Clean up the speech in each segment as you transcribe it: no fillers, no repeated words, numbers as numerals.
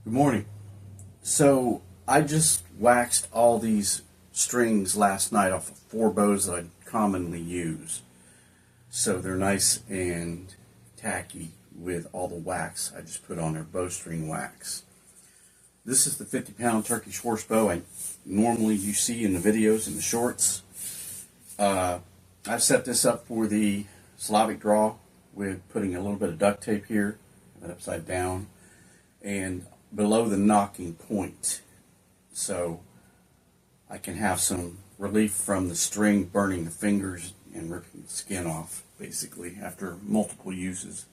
Good morning. So I just waxed all these strings last night off of 4 bows that I commonly use. So they're nice and tacky with all the wax I just put on there, bowstring wax. This is the 50-pound Turkish horse bow I normally you see in the videos and the shorts. I've set this up for the Slavic draw with putting a little bit of duct tape here, that upside down, and below the knocking point, so I can have some relief from the string burning the fingers and ripping the skin off, basically, after multiple uses.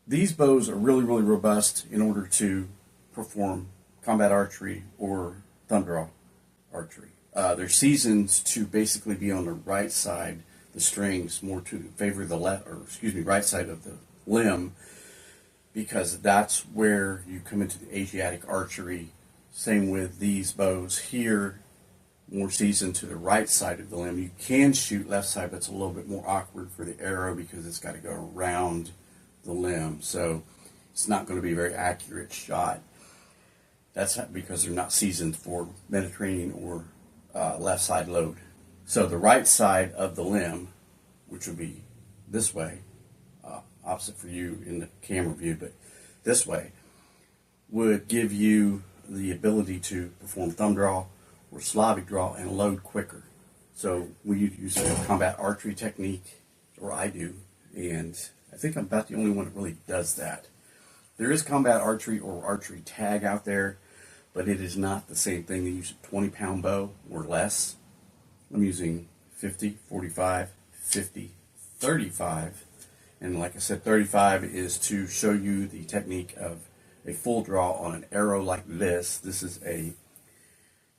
These bows are really robust in order to perform combat archery or thumb draw archery. They're seasoned to basically be on the right side, the strings more to favor the right side of the limb, because that's where you come into the Asiatic archery. Same with these bows here, more seasoned to the right side of the limb. You can shoot left side, but it's a little bit more awkward for the arrow because it's got to go around the limb, so it's not going to be a very accurate shot. That's because they're not seasoned for Mediterranean or left side load. So the right side of the limb, which would be this way, opposite for you in the camera view, but this way, would give you the ability to perform thumb draw or Slavic draw and load quicker. So we use a combat archery technique, or I do, and I think I'm about the only one that really does that. There is combat archery or archery tag out there, but it is not the same thing. They use a 20-pound bow or less. I'm using 50, 45, 50, 35. And like I said, 35 is to show you the technique of a full draw on an arrow like this. This is a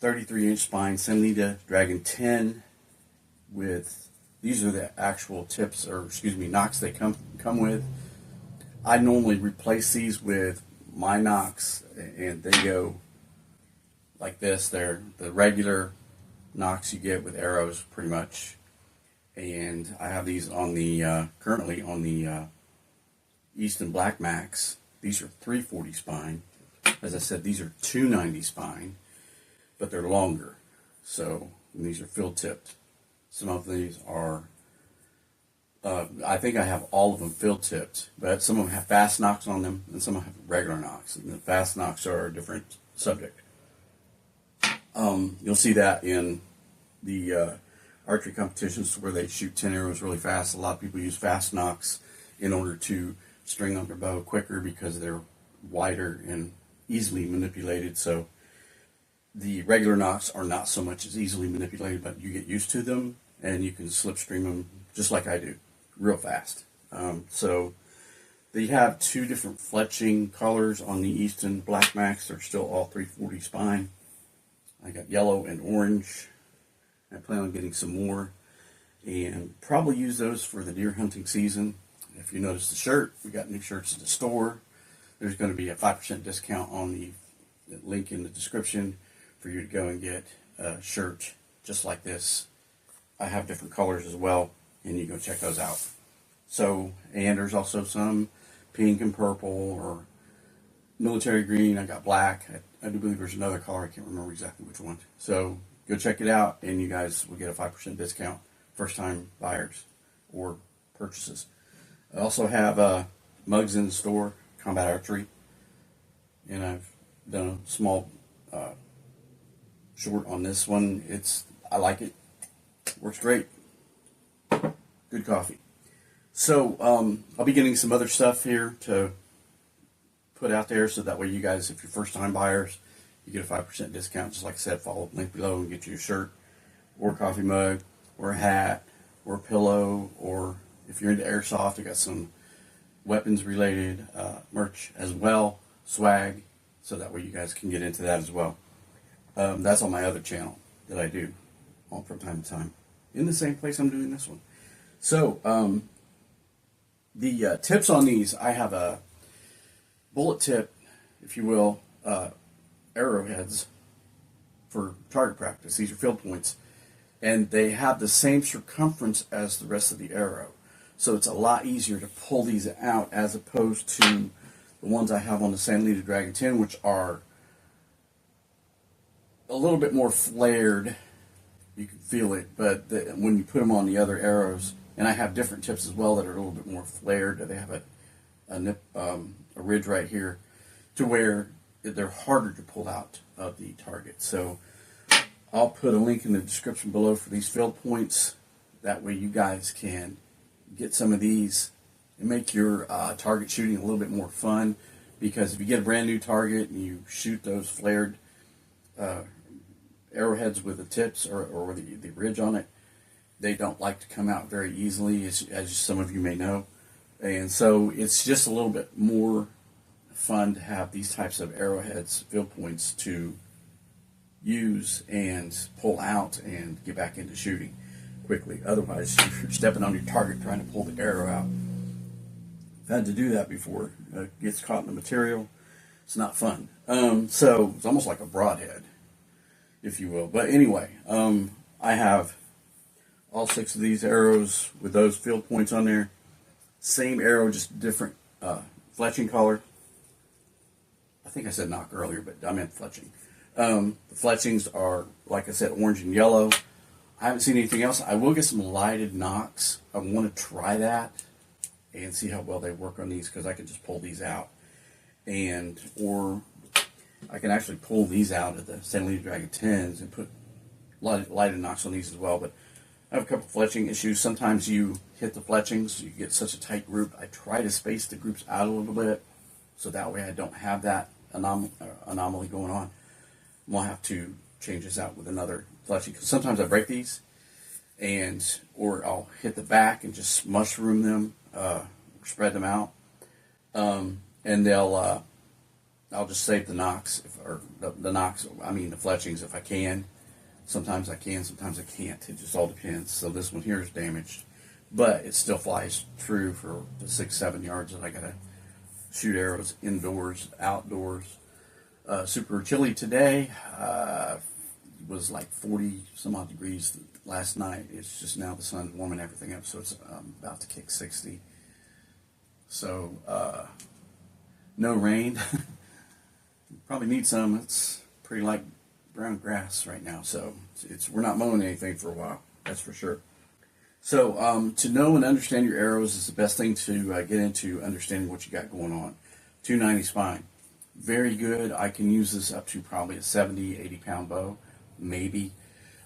33-inch spine Senlita Dragon 10 with, these are the actual tips, or nocks they come with. I normally replace these with my nocks, and they go like this. They're the regular nocks you get with arrows, pretty much. And I have these on the currently on the Easton Black Max. These are 340 spine. As I said, these are 290 spine, but they're longer. So these are field tipped. Some of these are, I think I have all of them field tipped, but some of them have fast nocks on them, and some have regular nocks. And the fast nocks are a different subject. You'll see that in the archery competitions where they shoot 10 arrows really fast. A lot of people use fast nocks in order to string on their bow quicker because they're wider and easily manipulated. So the regular nocks are not so much as easily manipulated, but you get used to them and you can slipstream them just like I do, real fast. So they have 2 different fletching colors on the Easton Black Max. They're still all 340 spine. I got yellow and orange. I plan on getting some more and probably use those for the deer hunting season. If you notice the shirt, we got new shirts at the store. There's going to be a 5% discount on the link in the description for you to go and get a shirt just like this. I have different colors as well, and you go check those out. So, and there's also some pink and purple or military green. I got black. I do believe there's another color. I can't remember exactly which one. So go check it out, and you guys will get a 5% discount, first-time buyers or purchases. I also have mugs in the store, combat archery, and I've done a small short on this one. I like it. Works great. Good coffee. So I'll be getting some other stuff here to put out there, so that way you guys, if you're first-time buyers, you get a 5% discount. Just like I said, follow the link below and get you a shirt or a coffee mug or a hat or a pillow, or if you're into airsoft, I got some weapons-related merch as well, swag, so that way you guys can get into that as well. That's on my other channel that I do from time to time, in the same place I'm doing this one. So the tips on these, I have a bullet tip, if you will, arrowheads for target practice. These are field points, and they have the same circumference as the rest of the arrow. So it's a lot easier to pull these out as opposed to the ones I have on the San Lita Dragon 10, which are a little bit more flared. You can feel it, but when you put them on the other arrows, and I have different tips as well that are a little bit more flared. They have a ridge right here to where they're harder to pull out of the target. So I'll put a link in the description below for these field points. That way you guys can get some of these and make your target shooting a little bit more fun, because if you get a brand new target and you shoot those flared arrowheads with the tips or the ridge on it, they don't like to come out very easily, as some of you may know. And so it's just a little bit more fun to have these types of arrowheads, field points to use and pull out and get back into shooting quickly. Otherwise, you're stepping on your target trying to pull the arrow out. I've had to do that before. It gets caught in the material. It's not fun. So it's almost like a broadhead, if you will. But anyway, I have all 6 of these arrows with those field points on there. Same arrow, just different fletching color. I think I said knock earlier, but I meant fletching. The fletchings are, like I said, orange and yellow. I haven't seen anything else. I will get some lighted knocks. I want to try that and see how well they work on these, because I can just pull these out, or I can actually pull these out of the San Lita Dragon 10s and put lighted knocks on these as well. But I have a couple fletching issues. Sometimes you hit the fletchings, you get such a tight group. I try to space the groups out a little bit, so that way I don't have that anomaly going on. We'll have to change this out with another fletching, because sometimes I break these, or I'll hit the back and just mushroom them, spread them out, and I'll just save the knocks, the knocks, I mean the fletchings, if I can. Sometimes I can, sometimes I can't. It just all depends. So this one here is damaged, but it still flies true for the 6-7 yards that I gotta shoot arrows indoors, outdoors. Super chilly today. It was like 40 some odd degrees last night. It's just now the sun's warming everything up, so it's about to kick 60. So no rain. Probably need some. It's pretty light brown grass right now, so we're not mowing anything for a while, that's for sure. So to know and understand your arrows is the best thing to get into understanding what you got going on. 290 spine, very good. I can use this up to probably a 70-80 pound bow, maybe.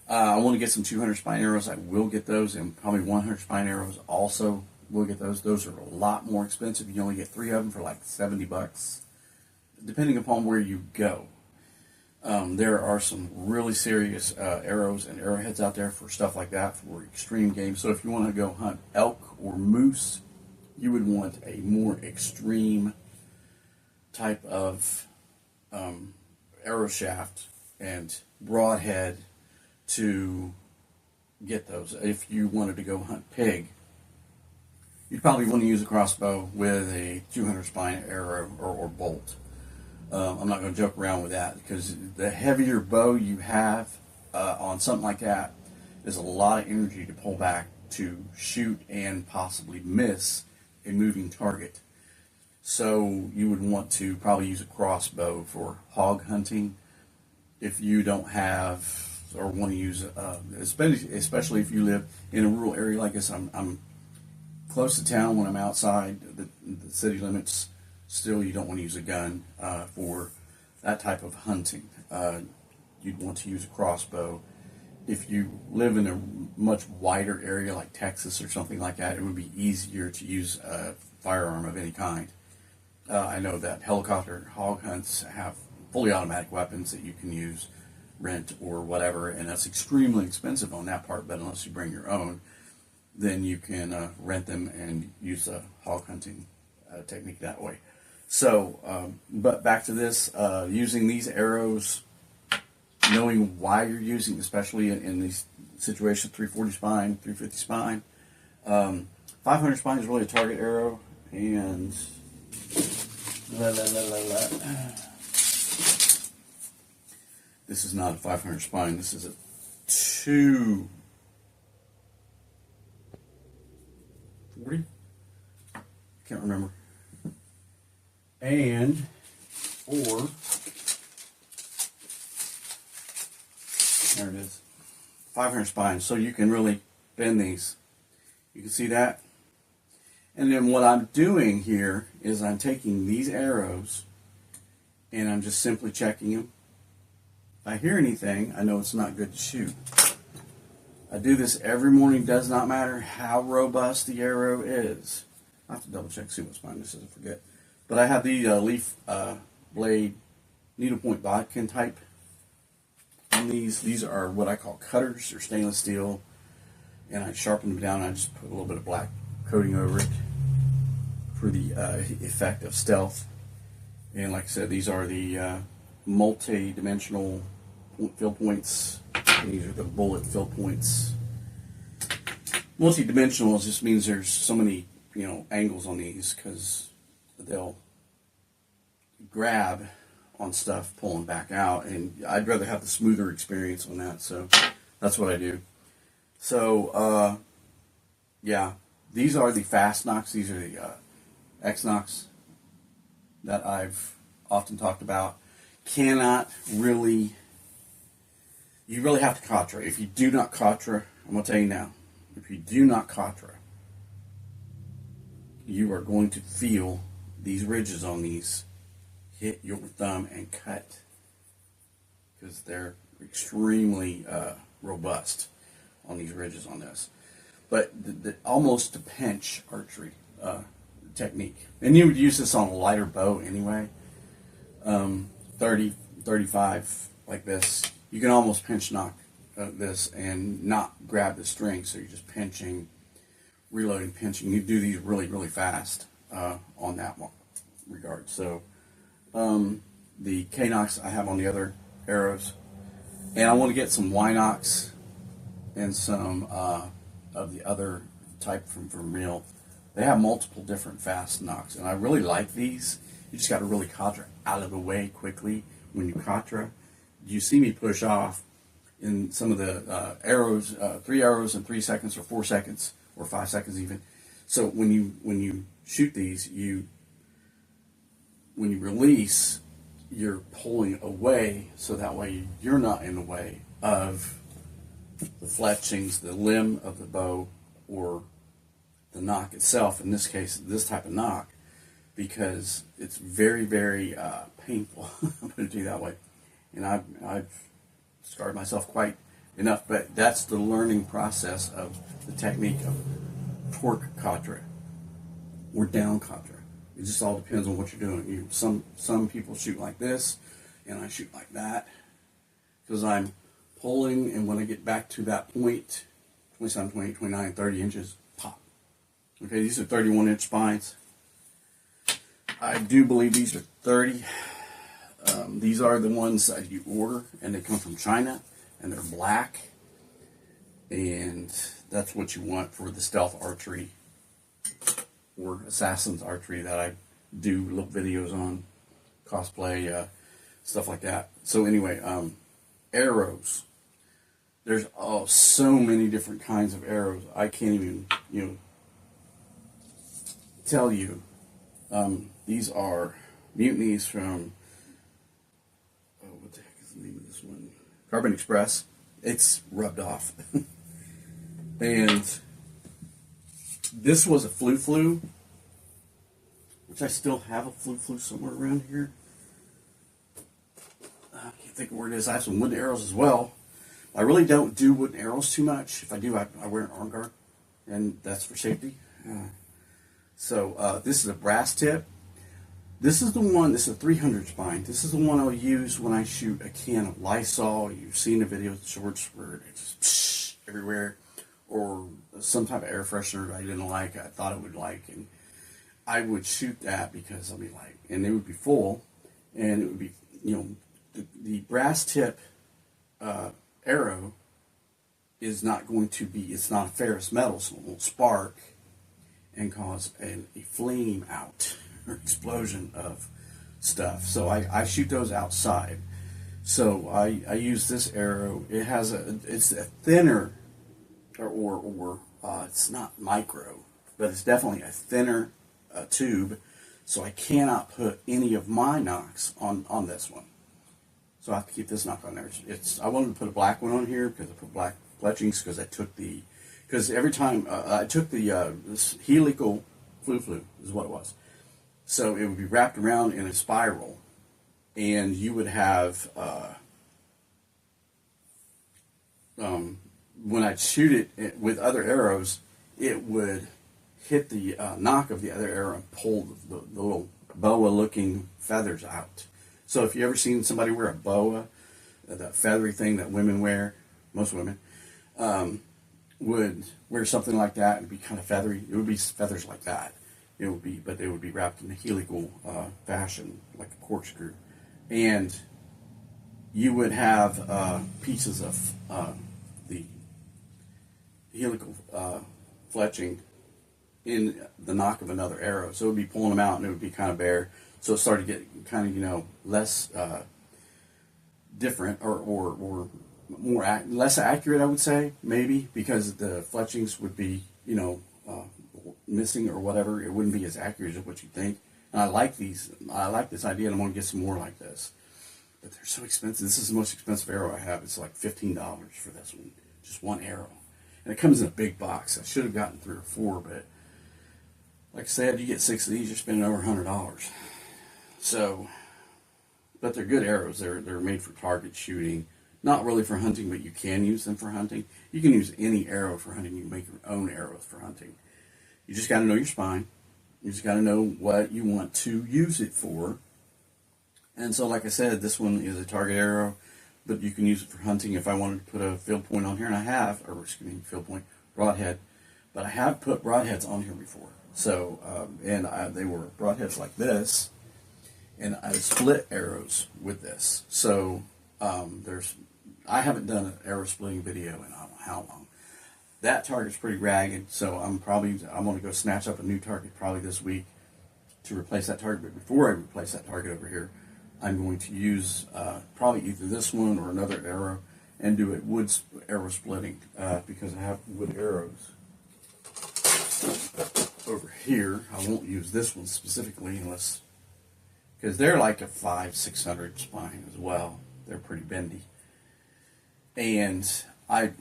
I want to get some 200 spine arrows. I will get those, and probably 100 spine arrows also will get those. Those are a lot more expensive. You only get 3 of them for like $70, depending upon where you go. There are some really serious arrows and arrowheads out there for stuff like that, for extreme game. So if you want to go hunt elk or moose, you would want a more extreme type of arrow shaft and broadhead to get those. If you wanted to go hunt pig, you'd probably want to use a crossbow with a 200 spine arrow or bolt. I'm not going to joke around with that, because the heavier bow you have on something like that is a lot of energy to pull back to shoot and possibly miss a moving target. So you would want to probably use a crossbow for hog hunting if you don't have or want to use, especially if you live in a rural area like this. I'm close to town when I'm outside the city limits. Still, you don't want to use a gun for that type of hunting. You'd want to use a crossbow. If you live in a much wider area like Texas or something like that, it would be easier to use a firearm of any kind. I know that helicopter hog hunts have fully automatic weapons that you can use, rent or whatever, and that's extremely expensive on that part, but unless you bring your own, then you can rent them and use a hog hunting technique that way. So, but back to this, using these arrows, knowing why you're using, especially in these situations, 340 spine, 350 spine. 500 spine is really a target arrow, and this is not a 500 spine, this is a 240? Can't remember. and or there it is, 500 spines. So you can really bend these. You can see that. And then what I'm doing here is I'm taking these arrows and I'm just simply checking them. If I hear anything, I know it's not good to shoot. I do this every morning, does not matter how robust the arrow is. I have to double check, see what spine this is, I forget. But I have the leaf blade needlepoint bodkin type on these. These are what I call cutters. They're stainless steel. And I sharpen them down and I just put a little bit of black coating over it for the effect of stealth. And like I said, these are the multi-dimensional fill points. These are the bullet fill points. Multi-dimensional just means there's so many, angles on these because they'll grab on stuff pulling back out, and I'd rather have the smoother experience on that, so that's what I do. So yeah, these are the fast nocks. These are the X nocks that I've often talked about. You really have to katra. If you do not katra, I'm going to tell you now, if you do not katra, you are going to feel these ridges on these hit your thumb and cut because they're extremely robust on these ridges on this. But almost a pinch archery technique. And you would use this on a lighter bow anyway. 30, 35 like this. You can almost pinch knock this and not grab the string, so you're just pinching, reloading, pinching. You do these really, really fast on that one regard. So the K nocks I have on the other arrows, and I want to get some Y nocks and some of the other type from Real. They have multiple different fast nocks, and I really like these. You just got to really katra out of the way quickly when you katra. You see me push off in some of the arrows, 3 arrows in 3 seconds or 4 seconds or 5 seconds even. So when you shoot these, when you release, you're pulling away, so that way you're not in the way of the fletchings, the limb of the bow, or the nock itself. In this case, this type of nock, because it's very, very painful. I'm going to do that way. And I've scarred myself quite enough, but that's the learning process of the technique of torque katra or down katra. It just all depends on what you're doing. Some people shoot like this, and I shoot like that because I'm pulling, and when I get back to that point, 27, 28, 29, 30 inches, pop. Okay, these are 31-inch spines. I do believe these are 30. These are the ones that you order, and they come from China, and they're black, and that's what you want for the stealth archery or assassin's archery that I do little videos on, cosplay, stuff like that. So anyway, arrows. There's so many different kinds of arrows. I can't even tell you. These are mutinies from, what the heck is the name of this one? Carbon Express. It's rubbed off. And this was a flu, which I still have a flu somewhere around here. I can't think of where it is. I have some wooden arrows as well. I really don't do wooden arrows too much. If I do, I wear an arm guard, and that's for safety. So this is a brass tip. This is the one, this is a 300 spine. This is the one I'll use when I shoot a can of Lysol. You've seen the videos, shorts where it's just everywhere. Or some type of air freshener I didn't like, I thought it would like. And I would shoot that because I'll be like, and it would be full. And it would be, the brass tip arrow is not going to be, it's not a ferrous metal, so it won't spark and cause a flame out or explosion of stuff. So I shoot those outside. So I use this arrow. It's a thinner, or it's not micro, but it's definitely a thinner tube. So I cannot put any of my nocks on this one. So I have to keep this knock on there. I wanted to put a black one on here because I put black fletchings because every time I took this helical flu is what it was. So it would be wrapped around in a spiral, and you would have when I'd shoot it with other arrows, it would hit the knock of the other arrow and pull the little boa-looking feathers out. So if you ever seen somebody wear a boa, that feathery thing that women wear, most women, would wear something like that. It'd be kind of feathery. It would be feathers like that. But they would be wrapped in a helical fashion, like a corkscrew, and you would have pieces of the helical fletching in the knock of another arrow. So it would be pulling them out, and it would be kind of bare. So it started to get kind of less different or more less accurate, I would say, maybe, because the fletchings would be missing or whatever. It wouldn't be as accurate as what you think. And I like these. I like this idea, and I'm going to get some more like this. But they're so expensive. This is the most expensive arrow I have. It's like $15 for this one, just one arrow, and it comes in a big box. I should have gotten 3 or 4, but like I said, you get 6 of these, you're spending over $100. So, but they're good arrows. They're made for target shooting, not really for hunting, but you can use them for hunting. You can use any arrow for hunting. You can make your own arrows for hunting. You just got to know your spine. You just got to know what you want to use it for. And so, like I said, this one is a target arrow, but you can use it for hunting. If I wanted to put a field point on here, and I have, or excuse me, field point, broadhead, but I have put broadheads on here before. So, they were broadheads like this, and I split arrows with this. So, I haven't done an arrow splitting video in I don't know how long. That target's pretty ragged, so I'm going to go snatch up a new target probably this week to replace that target. But before I replace that target over here, I'm going to use probably either this one or another arrow and do it wood arrow splitting because I have wood arrows over here. I won't use this one specifically unless, because they're like a 500-600 spine as well. They're pretty bendy. And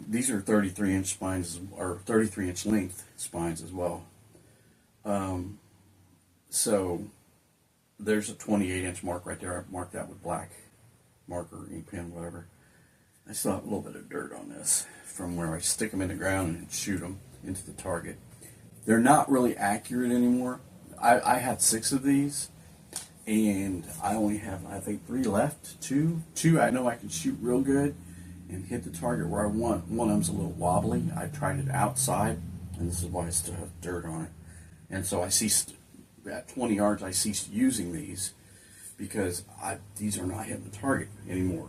these are 33-inch spines, or 33-inch length spines as well. So there's a 28-inch mark right there. I've marked that with black marker, ink pen, whatever. I still have a little bit of dirt on this from where I stick them in the ground and shoot them into the target. They're not really accurate anymore. I had 6 of these, and I only have, I think, 3 left. Two I know I can shoot real good and hit the target where I want. One of them's a little wobbly. I tried it outside, and this is why I still have dirt on it. And so I ceased, at 20 yards, I ceased using these because these are not hitting the target anymore.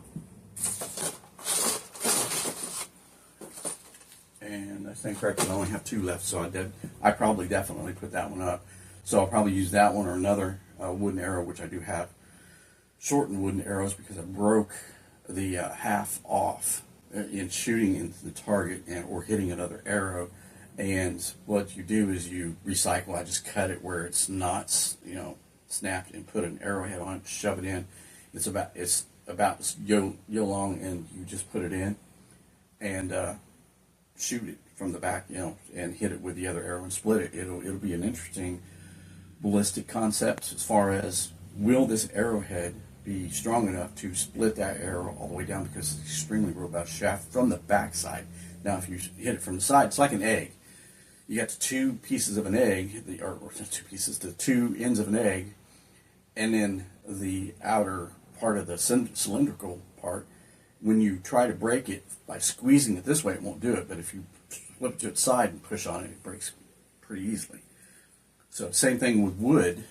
And I think correctly, I only have 2 left, so I probably definitely put that one up. So I'll probably use that one or another wooden arrow, which I do have shortened wooden arrows because I broke the half off in shooting into the target or hitting another arrow. And what you do is you recycle. I just cut it where it's not, snapped, and put an arrowhead on it, shove it in. It's about yo long, and you just put it in and shoot it from the back, and hit it with the other arrow and split it. It'll be an interesting ballistic concept as far as, will this arrowhead be strong enough to split that arrow all the way down, because it's extremely robust shaft from the back side. Now if you hit it from the side, it's like an egg. You got the 2 pieces of an egg, or not 2 pieces, the 2 ends of an egg, and then the outer part of the cylindrical part. When you try to break it by squeezing it this way, it won't do it, but if you flip it to its side and push on it, it breaks pretty easily. So same thing with wood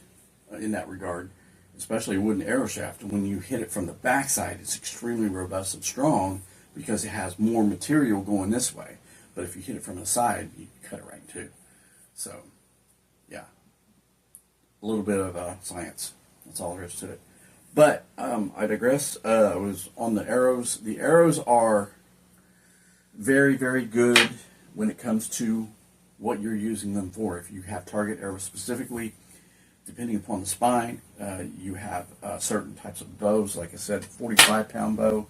in that regard, especially a wooden arrow shaft. When you hit it from the backside, it's extremely robust and strong because it has more material going this way. But if you hit it from the side, you cut it right in 2. So, yeah, a little bit of science. That's all there is to it. But I digress. I was on the arrows. The arrows are very, very good when it comes to what you're using them for. If you have target arrows specifically, depending upon the spine, you have certain types of bows. Like I said, 45-pound bow,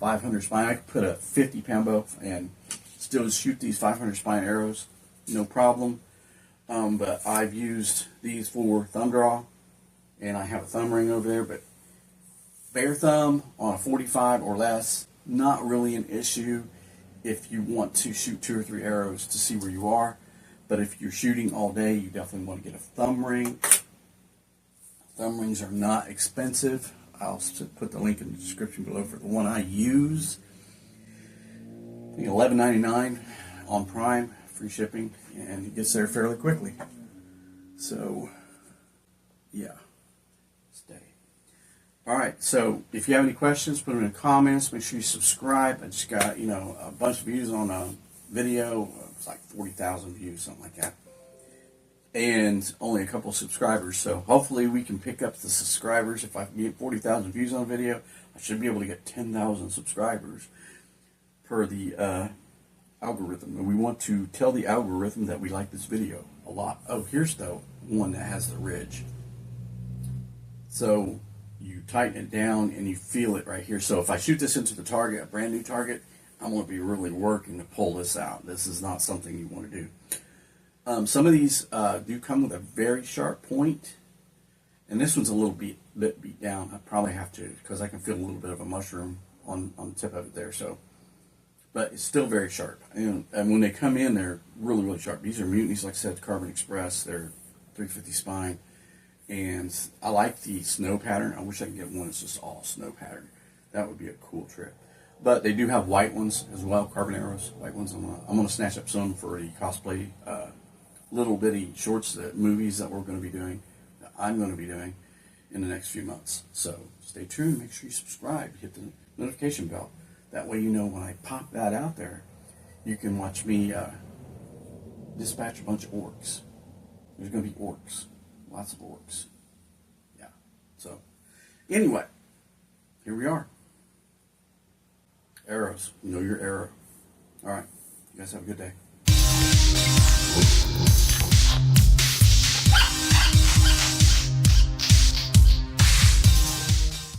500 spine. I could put a 50-pound bow and still shoot these 500 spine arrows, no problem. But I've used these for thumb draw, and I have a thumb ring over there. But bare thumb on a 45 or less, not really an issue if you want to shoot 2 or 3 arrows to see where you are. But if you're shooting all day, you definitely want to get a thumb ring. Thumb rings are not expensive. I'll put the link in the description below for the one I use. I think $11.99 on Prime, free shipping, and it gets there fairly quickly. So, yeah, stay. All right, so if you have any questions, put them in the comments. Make sure you subscribe. I just got, a bunch of views on a video. It's like 40,000 views, something like that. And only a couple subscribers. So hopefully we can pick up the subscribers. If I can get 40,000 views on a video, I should be able to get 10,000 subscribers per the algorithm. And we want to tell the algorithm that we like this video a lot. Oh, here's the one that has the ridge. So you tighten it down and you feel it right here. So if I shoot this into the target, a brand new target, I'm going to be really working to pull this out. This is not something you want to do. Some of these do come with a very sharp point, and this one's a little bit beat down. I probably have to, because I can feel a little bit of a mushroom on the tip of it there. So, but it's still very sharp. And when they come in, they're really, really sharp. These are Mutinies, like I said, Carbon Express. They're 350 spine. And I like the snow pattern. I wish I could get one that's just all snow pattern. That would be a cool trip. But they do have white ones as well, carbon arrows, white ones. I'm gonna snatch up some for the cosplay little bitty shorts, movies that we're going to be doing, that I'm going to be doing in the next few months. So stay tuned. Make sure you subscribe. Hit the notification bell. That way you know when I pop that out there, you can watch me dispatch a bunch of orcs. There's going to be orcs. Lots of orcs. Yeah. So, anyway, here we are. Arrows. Know your arrow. All right. You guys have a good day.